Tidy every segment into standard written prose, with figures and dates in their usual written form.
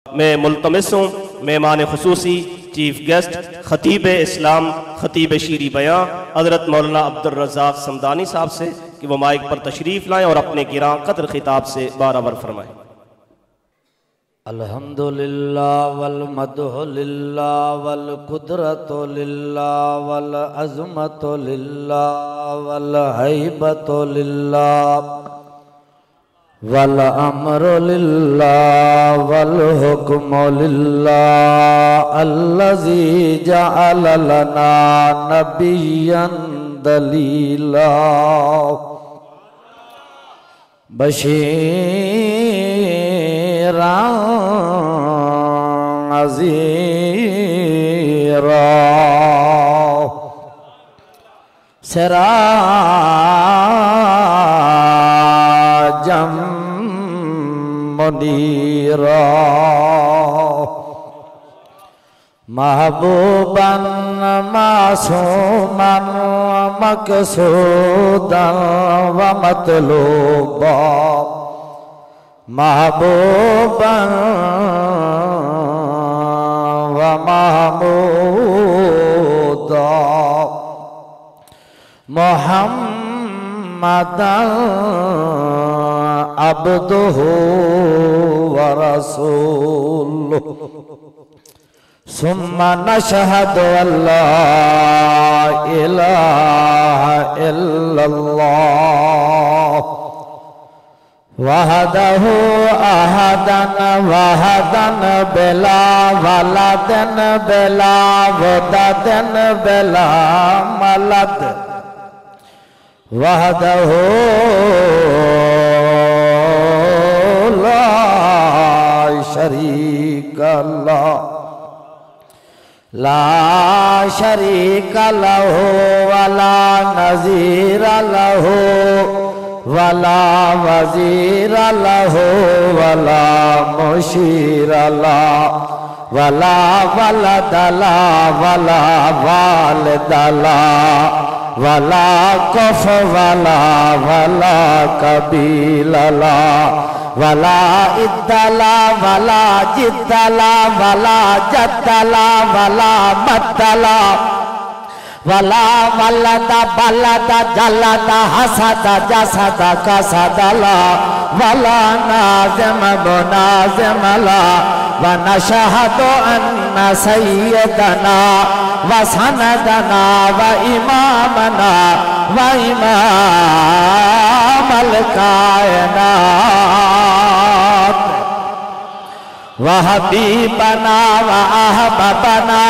میں ملتمس ہوں مہمان خصوصی چیف گیسٹ خطیب اسلام خطیب شیریں بیاں حضرت مولانا عبدالرزاق صمدانی صاحب سے کہ وہ مائک پر تشریف لائیں اور اپنے گراں قدر خطاب سے بارآور فرمائیں۔ الحمدللہ والمدح للہ والقدرت للہ والعظمت للہ والہیبت للہ والامر للہ والحکم للہ الذی جعل لنا نبیا دلیلا بشیرا نذیرا سراجا منیرا محبوبا معصوما مقصودا ومطلوبا محبوبا ومحمودا محمدا عبده ورسوله ثم نشهد أن لا إله إلا الله وحده أحدا بلا ولد بلا ودد بلا ملد وحده لا شريك له لا شريك له ولا نظير له ولا وزير له ولا مشير له ولا ولد له ولا والد له ولا كفو له ولا قبيل له ولا إد لا ولا جد لا ولا جد لا ولا مد لا ولا ولد بلد جلد حسد جسد كسد لا ولا نازم بنازم لا ونشهد أن سيدنا وسندنا وإمامنا وإمام الكائنات وحبيبنا وأحببنا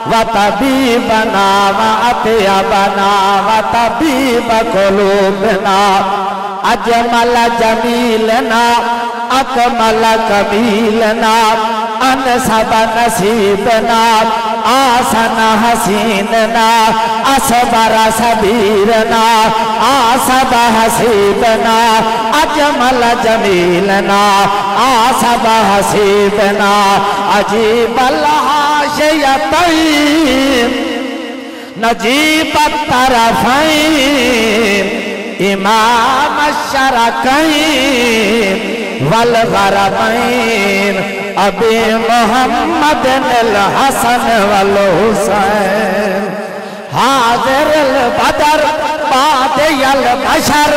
وطبيبنا وأطيبنا وطبيب قلوبنا أجمل جميلنا أكمل كميلنا أنسب نصيبنا آسن حسيننا أصبر صبيرنا آسب حسيبنا أجمل جميلنا آسب حسيبنا أجيب الحاشيتين نجيب الطرفين إمام الشركين والغربين أبي محمد الحسن والحسين حاضر البدر بادي البشر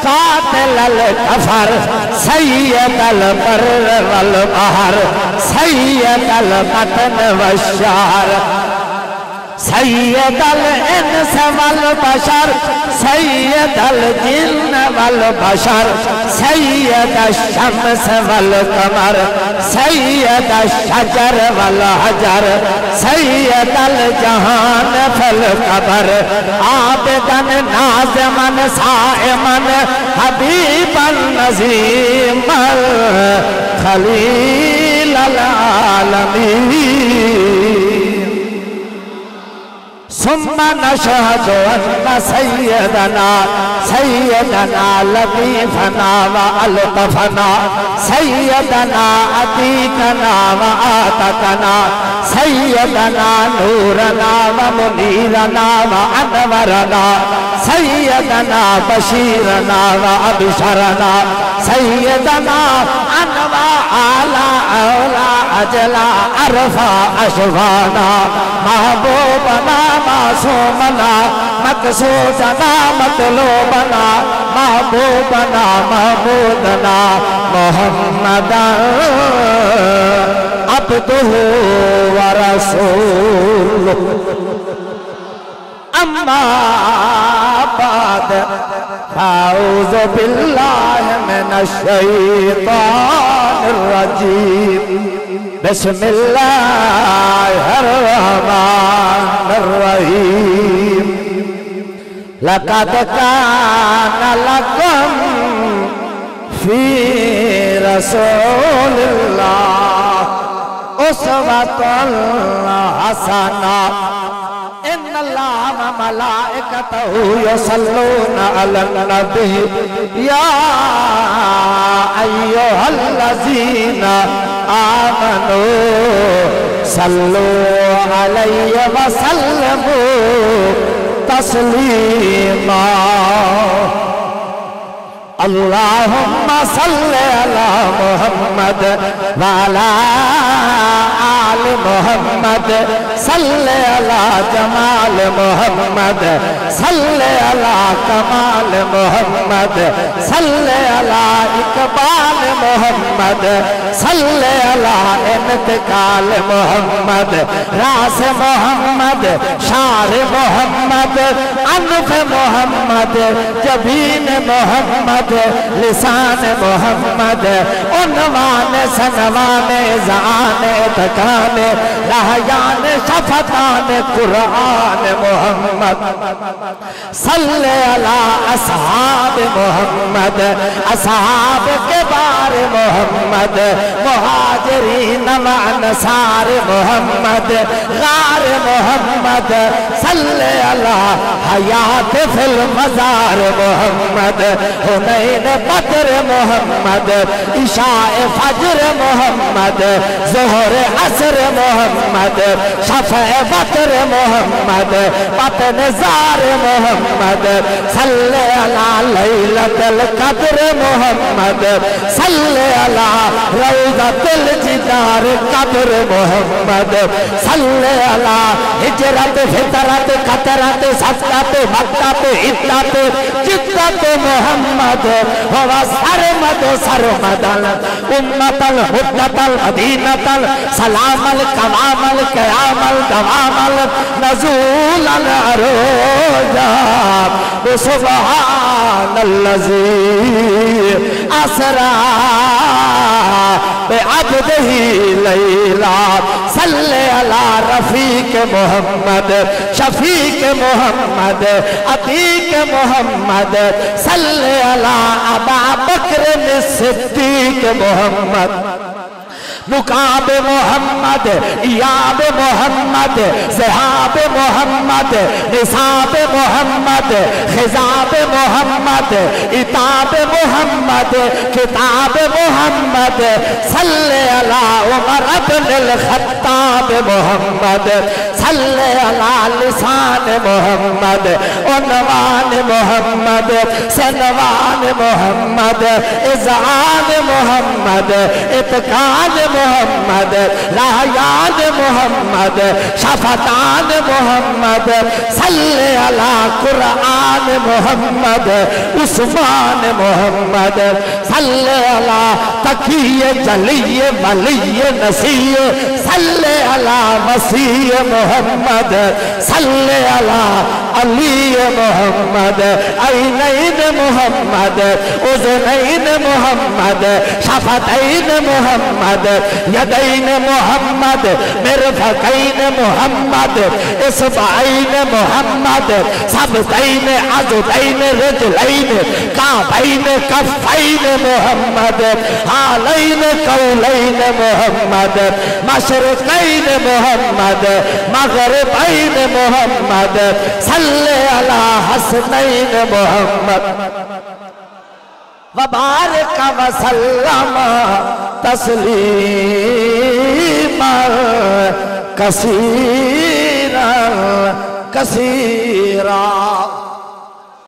قاتل الكفر سيد البر والبحر سيد البطن والشعر سيد الإنس والبشر سيد الجن والبشر سيد الشمس والقمر سيد الشجر والحجر سيد الجهان في القبر عابدا نازما صائما حبيبا نزيما خليل العالمين ثم نشهد أن سيدنا لطيفنا وألطفنا سيدنا عتيقنا وآتقنا سيدنا نورنا ومنيرنا وأنورنا سيدنا بشيرنا وأبشرنا سیدنا انوا اعلی اولا اجلا عرفا اشفانا محبوبنا معصومنا مقصودنا مطلوبنا محبوبنا محمودنا محمدا عبده ورسوله اما بعد اعوذ باللہ من الشیطان الرجیم بسم اللہ الرحمن الرحیم لقد كان لكم في رسول الله أسوة حسنة إن الله وملائكته يصلون على النبي يا أيها الذين آمنوا صلوا عليه وسلموا تسليما اللهم صل على محمد وعلى آل محمد صل على جمال محمد صل على كمال محمد صل على إقبال محمد صل على انتقال محمد راس محمد شعر محمد انف محمد جبین محمد لسان محمد عنوان سنوان زعان تکان لحیان شفتان قرآن محمد صل علی اصحاب محمد اصحاب کبار محمد مہاجرین و انصار محمد غار محمد صل علی حیات فی المزار محمد حنین بدر محمد عشاء فجر محمد ظہر عصر محمد شفع وتر محمد بطن زار محمد صل علی لیلۃ القدر محمد صل علی روضۃ الجدار قبر محمد صل علی ہجرت فطرت قطرت سفرت مکت عدت جدت محمد ہوا سرمد سرمدن امت الحدت المدینت السلام القوام القیام الدوام النزول العروج سبحان الذی اسرا بعبده لیلا صل علی رفیق محمد شفیق محمد عتیق محمد صل علی ابا بکر الصدیق محمد مقاب محمد ایاب محمد زہاب محمد نصاب محمد خضاب محمد اتاب محمد کتاب محمد صل علی عمر بن الخطاب محمد صل علی لسان محمد عنوان محمد سنوان محمد اذعان محمد اتقان محمد لحیان محمد شفتان محمد صل علی قرآن محمد عثمان محمد صل علی تقی جلی ولی نسی صل علی مسیح محمد صل علی علی محمد عینین محمد اذنین محمد شفتین محمد یدین محمد مرفقین محمد اصبعین محمد سبتین عضدین رجلین کعبین کفین محمد حالین قولین محمد مشرقین محمد مغربین محمد صل علی حسنین محمد وبارک وسلم تسلیما کثیرا کثیرا